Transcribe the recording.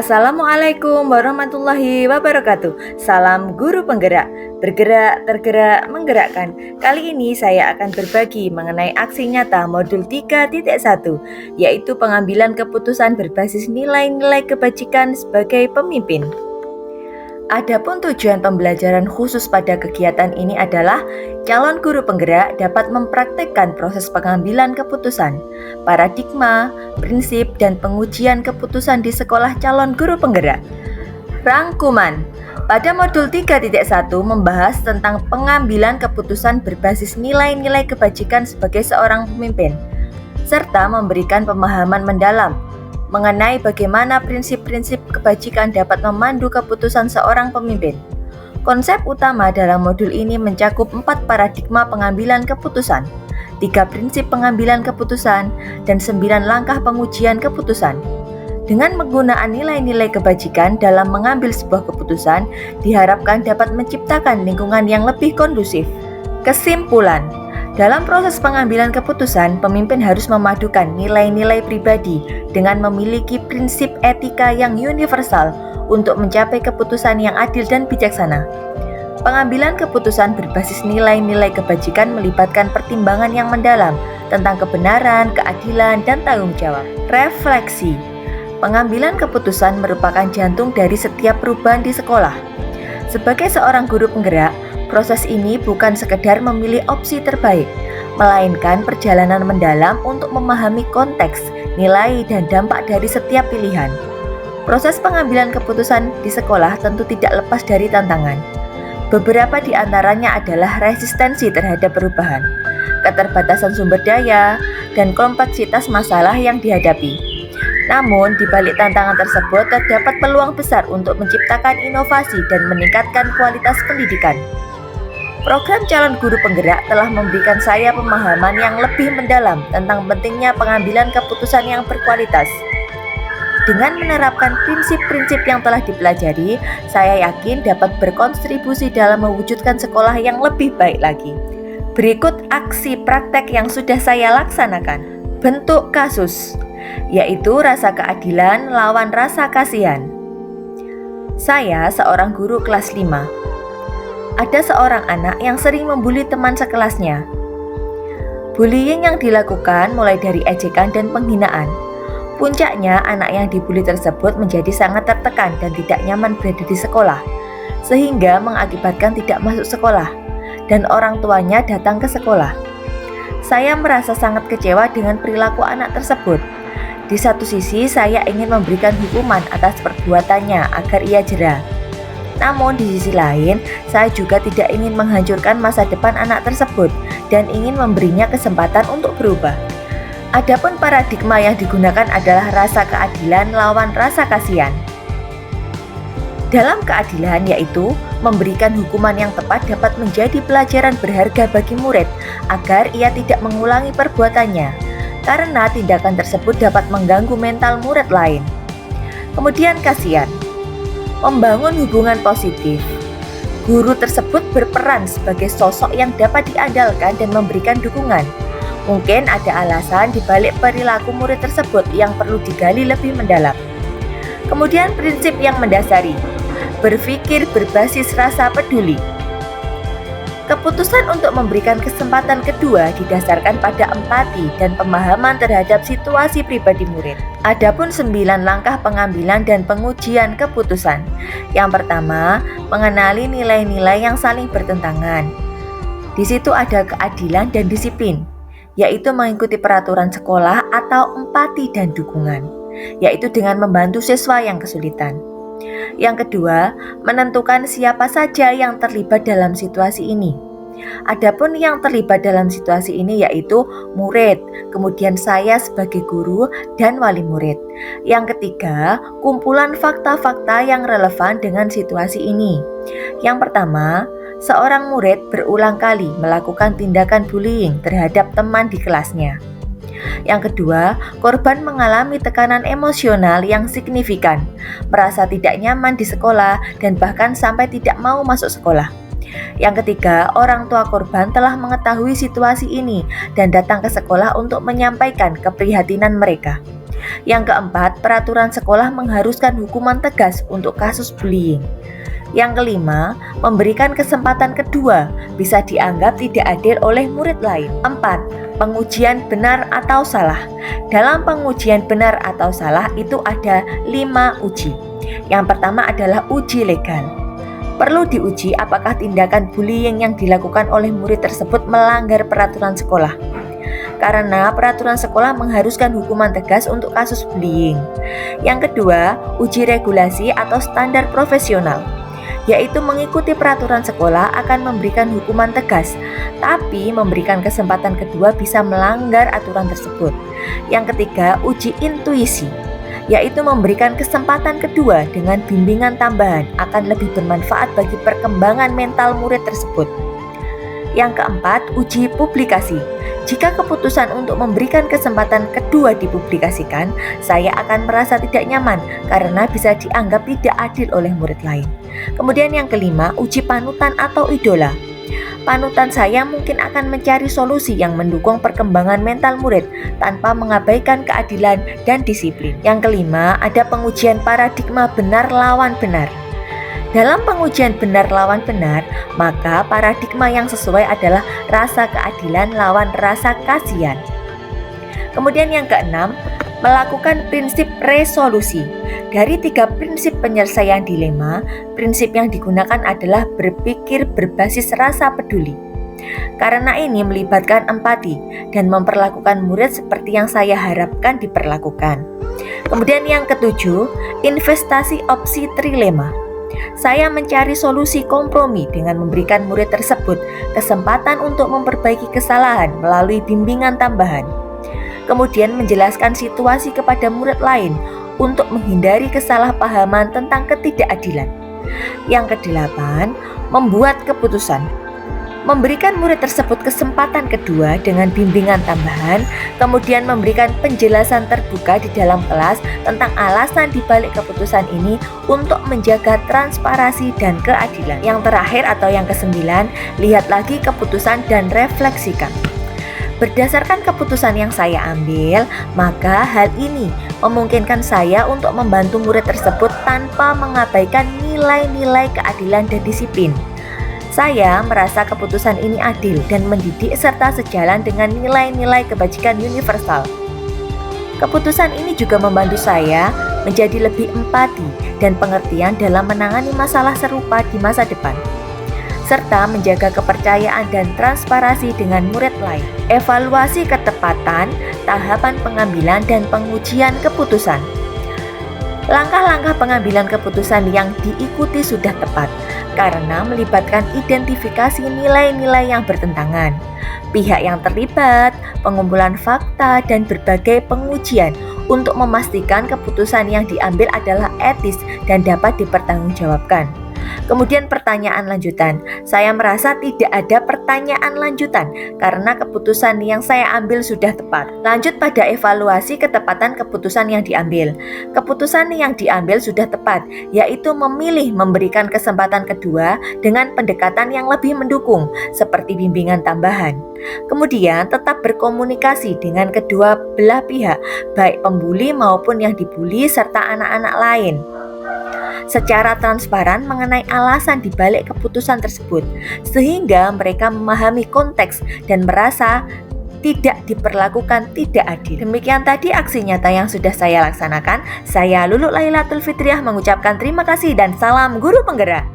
Assalamualaikum warahmatullahi wabarakatuh. Salam guru penggerak, bergerak, tergerak, menggerakkan. Kali ini saya akan berbagi mengenai aksi nyata modul 3.1, yaitu pengambilan keputusan berbasis nilai-nilai kebajikan sebagai pemimpin. Adapun tujuan pembelajaran khusus pada kegiatan ini adalah calon guru penggerak dapat mempraktikkan proses pengambilan keputusan, paradigma, prinsip, dan pengujian keputusan di sekolah calon guru penggerak. Rangkuman. Pada modul 3.1 membahas tentang pengambilan keputusan berbasis nilai-nilai kebajikan sebagai seorang pemimpin, serta memberikan pemahaman mendalam mengenai bagaimana prinsip-prinsip kebajikan dapat memandu keputusan seorang pemimpin. Konsep utama dalam modul ini mencakup 4 paradigma pengambilan keputusan, 3 prinsip pengambilan keputusan, dan 9 langkah pengujian keputusan. Dengan menggunakan nilai-nilai kebajikan dalam mengambil sebuah keputusan, diharapkan dapat menciptakan lingkungan yang lebih kondusif. Kesimpulan. Dalam proses pengambilan keputusan, pemimpin harus memadukan nilai-nilai pribadi dengan memiliki prinsip etika yang universal untuk mencapai keputusan yang adil dan bijaksana. Pengambilan keputusan berbasis nilai-nilai kebajikan melibatkan pertimbangan yang mendalam tentang kebenaran, keadilan, dan tanggung jawab. Refleksi. Pengambilan keputusan merupakan jantung dari setiap perubahan di sekolah. Sebagai seorang guru penggerak, proses ini bukan sekedar memilih opsi terbaik, melainkan perjalanan mendalam untuk memahami konteks, nilai, dan dampak dari setiap pilihan. Proses pengambilan keputusan di sekolah tentu tidak lepas dari tantangan. Beberapa di antaranya adalah resistensi terhadap perubahan, keterbatasan sumber daya, dan kompleksitas masalah yang dihadapi. Namun, di balik tantangan tersebut terdapat peluang besar untuk menciptakan inovasi dan meningkatkan kualitas pendidikan. Program calon guru penggerak telah memberikan saya pemahaman yang lebih mendalam tentang pentingnya pengambilan keputusan yang berkualitas. Dengan menerapkan prinsip-prinsip yang telah dipelajari, saya yakin dapat berkontribusi dalam mewujudkan sekolah yang lebih baik lagi. Berikut aksi praktek yang sudah saya laksanakan. Bentuk kasus, yaitu rasa keadilan lawan rasa kasihan. Saya seorang guru kelas 5. Ada seorang anak yang sering membuli teman sekelasnya. Bullying yang dilakukan mulai dari ejekan dan penghinaan. Puncaknya, anak yang dibuli tersebut menjadi sangat tertekan dan tidak nyaman berada di sekolah, sehingga mengakibatkan tidak masuk sekolah, dan orang tuanya datang ke sekolah. Saya merasa sangat kecewa dengan perilaku anak tersebut. Di satu sisi, saya ingin memberikan hukuman atas perbuatannya agar ia jera. Namun di sisi lain, saya juga tidak ingin menghancurkan masa depan anak tersebut dan ingin memberinya kesempatan untuk berubah. Adapun paradigma yang digunakan adalah rasa keadilan lawan rasa kasihan. Dalam keadilan, yaitu memberikan hukuman yang tepat dapat menjadi pelajaran berharga bagi murid agar ia tidak mengulangi perbuatannya, karena tindakan tersebut dapat mengganggu mental murid lain. Kemudian kasihan. Membangun hubungan positif. Guru tersebut berperan sebagai sosok yang dapat diandalkan dan memberikan dukungan. Mungkin ada alasan di balik perilaku murid tersebut yang perlu digali lebih mendalam. Kemudian prinsip yang mendasari. Berpikir berbasis rasa peduli. Keputusan untuk memberikan kesempatan kedua didasarkan pada empati dan pemahaman terhadap situasi pribadi murid. Adapun 9 langkah pengambilan dan pengujian keputusan. Yang pertama, mengenali nilai-nilai yang saling bertentangan. Di situ ada keadilan dan disiplin, yaitu mengikuti peraturan sekolah atau empati dan dukungan, yaitu dengan membantu siswa yang kesulitan. Yang kedua, menentukan siapa saja yang terlibat dalam situasi ini. Adapun yang terlibat dalam situasi ini yaitu murid, kemudian saya sebagai guru dan wali murid. Yang ketiga, kumpulan fakta-fakta yang relevan dengan situasi ini. Yang pertama, seorang murid berulang kali melakukan tindakan bullying terhadap teman di kelasnya. Yang kedua, korban mengalami tekanan emosional yang signifikan, merasa tidak nyaman di sekolah dan bahkan sampai tidak mau masuk sekolah. Yang ketiga, orang tua korban telah mengetahui situasi ini dan datang ke sekolah untuk menyampaikan keprihatinan mereka. Yang keempat, peraturan sekolah mengharuskan hukuman tegas untuk kasus bullying. Yang kelima, memberikan kesempatan kedua bisa dianggap tidak adil oleh murid lain. 4. Pengujian benar atau salah. Dalam pengujian benar atau salah itu ada 5 uji. Yang pertama adalah uji legal. Perlu diuji apakah tindakan bullying yang dilakukan oleh murid tersebut melanggar peraturan sekolah. Karena peraturan sekolah mengharuskan hukuman tegas untuk kasus bullying. Yang kedua, uji regulasi atau standar profesional, yaitu mengikuti peraturan sekolah akan memberikan hukuman tegas, tapi memberikan kesempatan kedua bisa melanggar aturan tersebut. Yang ketiga, uji intuisi, yaitu memberikan kesempatan kedua dengan bimbingan tambahan akan lebih bermanfaat bagi perkembangan mental murid tersebut. Yang keempat, uji publikasi. Jika keputusan untuk memberikan kesempatan kedua dipublikasikan, saya akan merasa tidak nyaman karena bisa dianggap tidak adil oleh murid lain. Kemudian yang kelima, uji panutan atau idola. Panutan saya mungkin akan mencari solusi yang mendukung perkembangan mental murid tanpa mengabaikan keadilan dan disiplin. Yang kelima, ada pengujian paradigma benar lawan benar. Dalam pengujian benar lawan benar, maka paradigma yang sesuai adalah rasa keadilan lawan rasa kasihan. Kemudian yang keenam, melakukan prinsip resolusi. Dari 3 prinsip penyelesaian dilema, prinsip yang digunakan adalah berpikir berbasis rasa peduli. Karena ini melibatkan empati dan memperlakukan murid seperti yang saya harapkan diperlakukan. Kemudian yang ketujuh, investasi opsi trilema. Saya mencari solusi kompromi dengan memberikan murid tersebut kesempatan untuk memperbaiki kesalahan melalui bimbingan tambahan. Kemudian menjelaskan situasi kepada murid lain untuk menghindari kesalahpahaman tentang ketidakadilan. Yang kedelapan, membuat keputusan. Memberikan murid tersebut kesempatan kedua dengan bimbingan tambahan, kemudian memberikan penjelasan terbuka di dalam kelas tentang alasan dibalik keputusan ini untuk menjaga transparansi dan keadilan. Yang terakhir atau yang kesembilan, lihat lagi keputusan dan refleksikan. Berdasarkan keputusan yang saya ambil, maka hal ini memungkinkan saya untuk membantu murid tersebut tanpa mengabaikan nilai-nilai keadilan dan disiplin. Saya merasa keputusan ini adil dan mendidik serta sejalan dengan nilai-nilai kebajikan universal. Keputusan ini juga membantu saya menjadi lebih empati dan pengertian dalam menangani masalah serupa di masa depan, serta menjaga kepercayaan dan transparansi dengan murid lain. Evaluasi ketepatan, tahapan pengambilan dan pengujian keputusan. Langkah-langkah pengambilan keputusan yang diikuti sudah tepat karena melibatkan identifikasi nilai-nilai yang bertentangan, pihak yang terlibat, pengumpulan fakta, dan berbagai pengujian untuk memastikan keputusan yang diambil adalah etis dan dapat dipertanggungjawabkan. Kemudian pertanyaan lanjutan. Saya merasa tidak ada pertanyaan lanjutan karena keputusan yang saya ambil sudah tepat. Lanjut pada evaluasi ketepatan keputusan yang diambil. Keputusan yang diambil sudah tepat, yaitu memilih memberikan kesempatan kedua dengan pendekatan yang lebih mendukung, seperti bimbingan tambahan. Kemudian tetap berkomunikasi dengan kedua belah pihak, baik pembuli maupun yang dibuli serta anak-anak lain, secara transparan mengenai alasan dibalik keputusan tersebut, sehingga mereka memahami konteks dan merasa tidak diperlakukan tidak adil. Demikian tadi aksi nyata yang sudah saya laksanakan. Saya Lulu Lailatul Fitriah mengucapkan terima kasih dan salam guru penggerak.